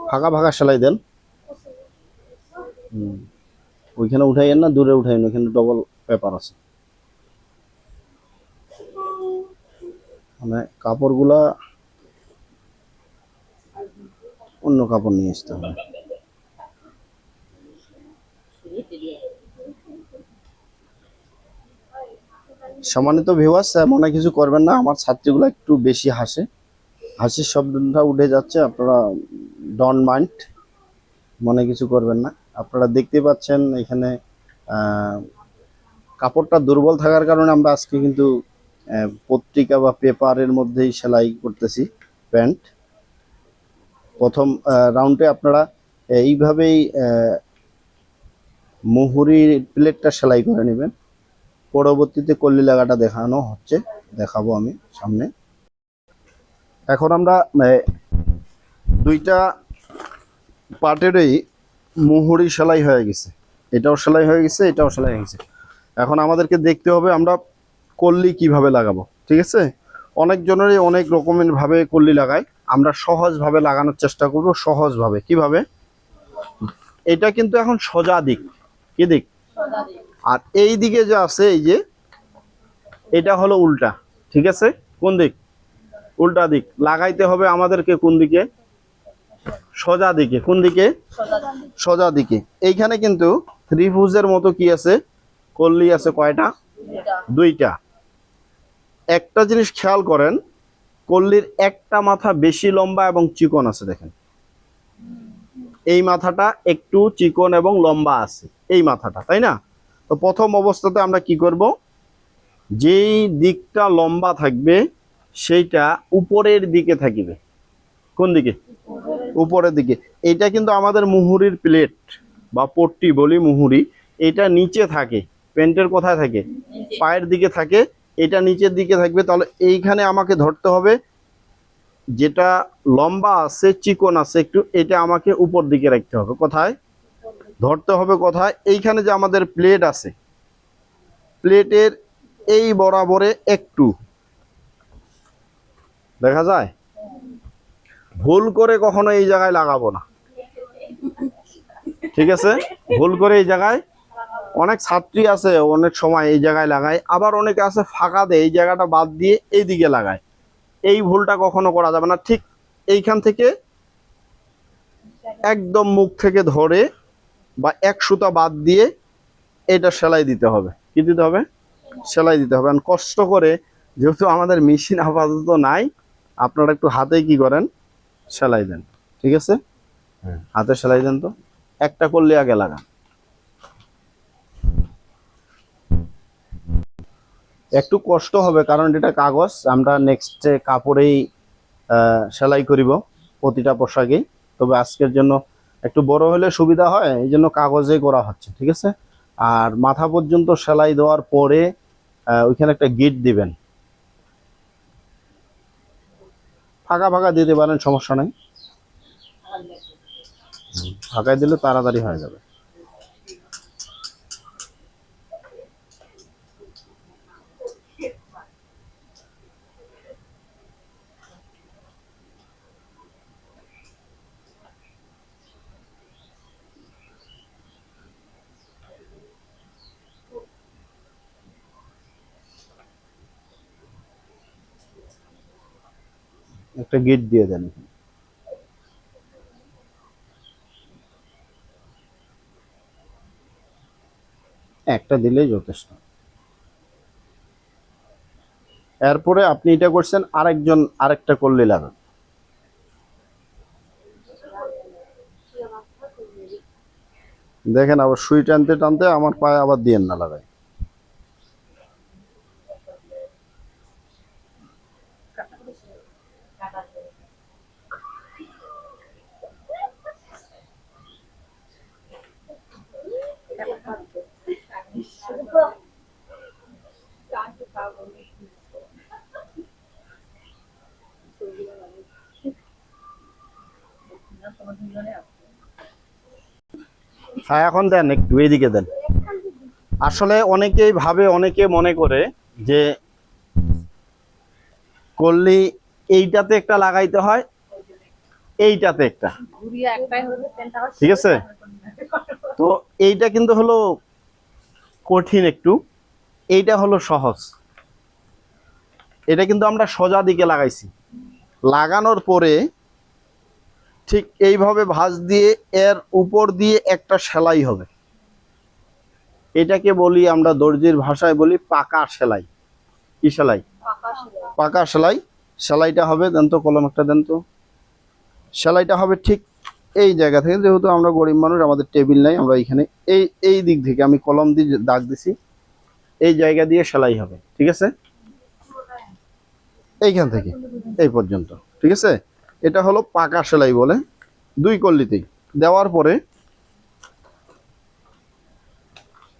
ফাঁকা ফাঁকা সেলাই দেন। ওইখানে উঠাইয়েন না, দূরে উঠাইন, ওইখানে ডবল পেপার আছে। মানে কাপড়গুলা অন্য কাপড় নিয়ে আসতে হবে। সম্মানিত ভিউয়ার্স, মনে কিছু করবেন না, আমার ছাত্রীগুলো একটু বেশি হাসে, হাসির শব্দটা উঠে যাচ্ছে, আপনারা ডন্ট মাইন্ড, মনে কিছু করবেন না। আপনারা দেখতে পাচ্ছেন এখানে কাপড়টা দুর্বল থাকার কারণে আমরা আজকে কিন্তু পত্রিকা বা পেপারের মধ্যেই সেলাই করতেছি প্যান্ট। প্রথম রাউন্ডে আপনারা এইভাবেই মুহুরির প্লেটটা সেলাই করে নেবেন। পরবর্তীতে কল্লি লাগাটা দেখানো হচ্ছে, দেখাবো আমি সামনে। এখন আমরা দুইটা পার্টেরই মুহুরি সেলাই হয়ে গেছে, এটাও সেলাই হয়ে গেছে, এটাও সেলাই হয়ে গেছে। এখন আমাদেরকে দেখতে হবে আমরা কল্লি কিভাবে লাগাবো, ঠিক আছে? অনেকজনেরই অনেক রকমের ভাবে কল্লি লাগায়, আমরা সহজভাবে লাগানোর চেষ্টা করব। সহজভাবে কিভাবে? এটা কিন্তু এখন সোজা দিক, কি দিক? আর এই দিকে যে আছে, এই যে এটা হলো উল্টা, ঠিক আছে? কোন দিক? উল্টা দিক। লাগাইতে হবে আমাদেরকে কোন দিকে? সোজা দিকে। কোন দিকে? সোজা দিকে। এইখানে কিন্তু ত্রিভুজের মতো কি আছে? কল্লি আছে কয়টা? দুইটা। একটা জিনিস খেয়াল করেন, কল্লির একটা মাথা বেশি লম্বা এবং চিকন আছে, দেখেন এই মাথাটা একটু চিকন এবং লম্বা আছে, এই মাথাটা, তাই না? তো প্রথম অবস্থাতে আমরা কি করব, যেই দিকটা লম্বা থাকবে সেইটা উপরের দিকে থাকবে। কোন দিকে? উপরের দিকে। এটা কিন্তু আমাদের মুহুরির প্লেট বা পট্টি বলি, মুহুরি, এটা নিচে থাকে। প্যান্টের কোথায় থাকে? পায়ের দিকে থাকে, এটা নিচের দিকে থাকবে। তাহলে এইখানে আমাকে ধরতে হবে যেটা লম্বা আছে, চিকন আছে একটু, এটা আমাকে উপর দিকে রাখতে হবে। কোথায় ধরতে হবে? কোথায়? এইখানে যে আমাদের প্লেট আছে, প্লেটের এই বরাবরে একটু দেখা যায়। ভুল করে কখনো এই জায়গায় লাগাবো না, ঠিক আছে? ভুল করে এই জায়গায়, অনেক ছাত্রী আছে অনেক সময় এই জায়গায় লাগায়, আবার অনেকে আছে ফাঁকা দেয়, এই জায়গাটা বাদ দিয়ে এই দিকে লাগায়। এই ভুলটা কখনো করা যাবে না। ঠিক এইখান থেকে একদম মুখ থেকে ধরে বা এক সুতা বাদ দিয়ে এটা সেলাই দিতে হবে। কি দিতে হবে? সেলাই দিতে হবে। কষ্ট করে, যেহেতু আমাদের মেশিন আপাতত নাই, আপনারা একটু হাতে কি করেন, সেলাই দেন, ঠিক আছে? হাতে সেলাই দেন। তো একটা করলে আগে লাগান। একটু কষ্ট হবে কারণ এটা কাগজ, আমরা নেক্সট কাপড়েই সেলাই করিব প্রতিটা পোশাকেই। তবে আজকের জন্য একটু বড় হলে সুবিধা হয়, এই জন্য কাগজে করা হচ্ছে, ঠিক আছে? আর মাথা পর্যন্ত সেলাই দেওয়ার পরে ওইখানে একটা গিট দিবেন। ফাঁকা ফাঁকা দিতে পারেন, সমস্যা নাই, ফাঁকায় দিলে তাড়াতাড়ি হয়ে যাবে। একটা গিট দিয়ে দেন, একটা দিলেই যথেষ্ট। এরপরে আপনি এটা করছেন, আরেকজন আরেকটা করলে লাগান। দেখেন আবার সুই টানতে টানতে আমার পায়ে আবার দিয়েন না লাগাই। হ্যাঁ, এখন দেন, একটু এইদিকে দেন। আসলে অনেকেই ভাবে, অনেকে মনে করে যে কল্লি এইটাতে একটা লাগাইতে হয়, এইটাতে একটা, ঠিক আছে। তো এইটা কিন্তু হলো কঠিন একটু, এইটা হলো সহজ। এটা কিন্তু আমরা সোজা দিকে লাগাইছি, লাগানোর পরে ঠিক এইভাবে ভাঁজ দিয়ে এর উপর দিয়ে একটা সেলাই হবে। এটাকে বলি আমরা দর্জির ভাষায় বলি পাকা সেলাই। কি সেলাই? পাকা সেলাই। সেলাইটা হবে, দেন তো কলম একটা দেন তো। সেলাইটা হবে ঠিক এই জায়গা থেকে, যেহেতু আমরা গরিব মানুষ, আমাদের টেবিল নাই, আমরা এইখানে এই দিক থেকে আমি কলম দিয়ে দাগ দিছি, এই জায়গা দিয়ে সেলাই হবে, ঠিক আছে। এইখান থেকে এই পর্যন্ত, ঠিক আছে। এটা হলো পাকা সেলাই বলে, 2 কল্লিতেই। দেওয়ার পরে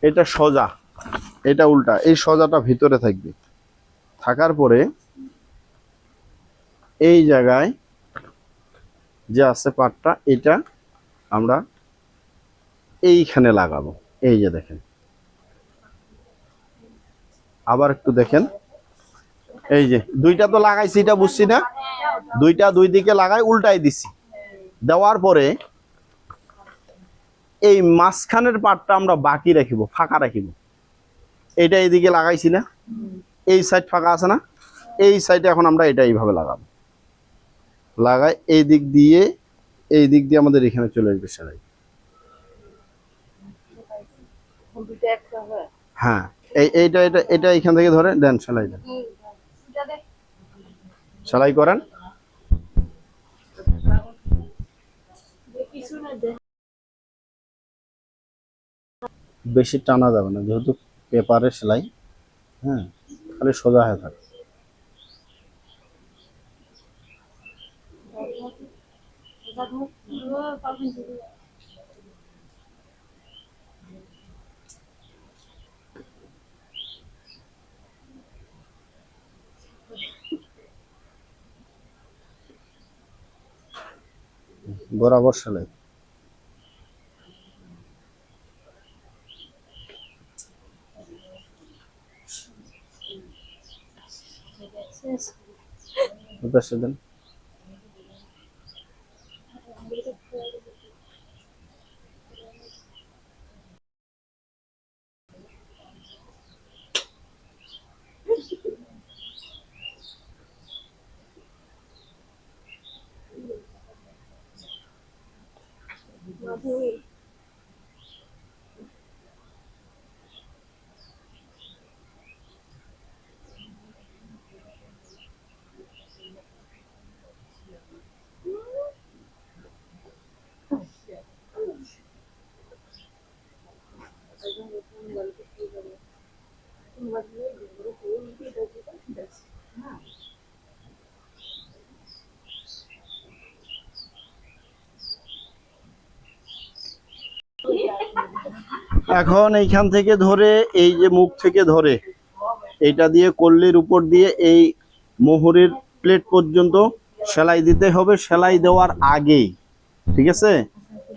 এটা সোজা, এটা উল্টা, এই সোজাটা ভিতরে থাকবে। থাকার পরে এই জায়গায় যে আছে পাটটা, এটা আমরা এইখানে লাগাবো। এই যে দেখেন, আবার একটু দেখেন, এই যে দুইটা তো লাগাইছি, এটা বুঝছি না, দুইটা দুই দিকে লাগাই উল্টাই দিছি। দেওয়ার পরে এই মাঝখানের পাটটা আমরা বাকি রাখিব, ফাঁকা রাখিব। এইটা এইদিকে লাগাইছি না, এই সাইড ফাঁকা আছে না, এই সাইডে এখন আমরা এটা এইভাবে লাগাবো। লাগাই এই দিক দিয়ে আমাদের এখানে চলে আসবে সেলাই। হ্যাঁ, এইটা এটা এটা এখান থেকে ধরে দেন, সেলাই দেন, সেলাই করেন। বেশি টানা যাবে না, যেহেতু পেপারে সেলাই। হ্যাঁ, খালি সোজা হয়ে থাকে। বরাবর সেলাই। পাশে দেন। এখন এইখান থেকে ধরে, এই যে মুখ থেকে ধরে, এইটা দিয়ে কল্লির উপর দিয়ে এই মোহরের প্লেট পর্যন্ত সেলাই দিতে হবে। সেলাই দেওয়ার আগেই, ঠিক আছে,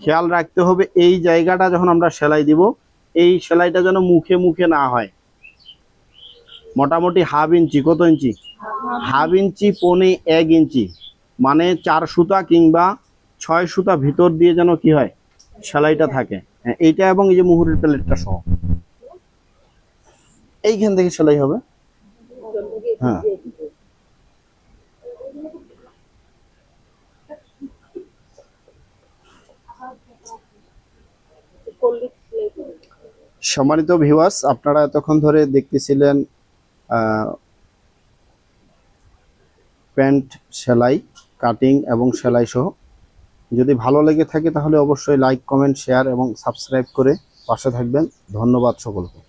খেয়াল রাখতে হবে এই জায়গাটা যখন আমরা সেলাই দিব, এই সেলাইটা যেন মুখে মুখে না হয়। মোটামুটি হাফ ইঞ্চি, কত ইঞ্চি? হাফ ইঞ্চি পৌনে 1 ইঞ্চি, মানে 4 সুতা কিংবা 6 সুতা ভিতর দিয়ে যেন কি হয়, সেলাইটা থাকে। এইটা এবং এই যে মুহুরের প্লেটটা সহ এইখান থেকে সেলাই হবে। হ্যাঁ, সম্মানিত ভিউয়ার্স, আপনারা এতক্ষণ ধরে দেখতেছিলেন প্যান্ট সেলাই, কাটিং এবং সেলাই সহ। যদি ভালো লেগে থাকে তাহলে অবশ্যই লাইক, কমেন্ট, শেয়ার এবং সাবস্ক্রাইব করে পাশে থাকবেন। ধন্যবাদ সকলকে।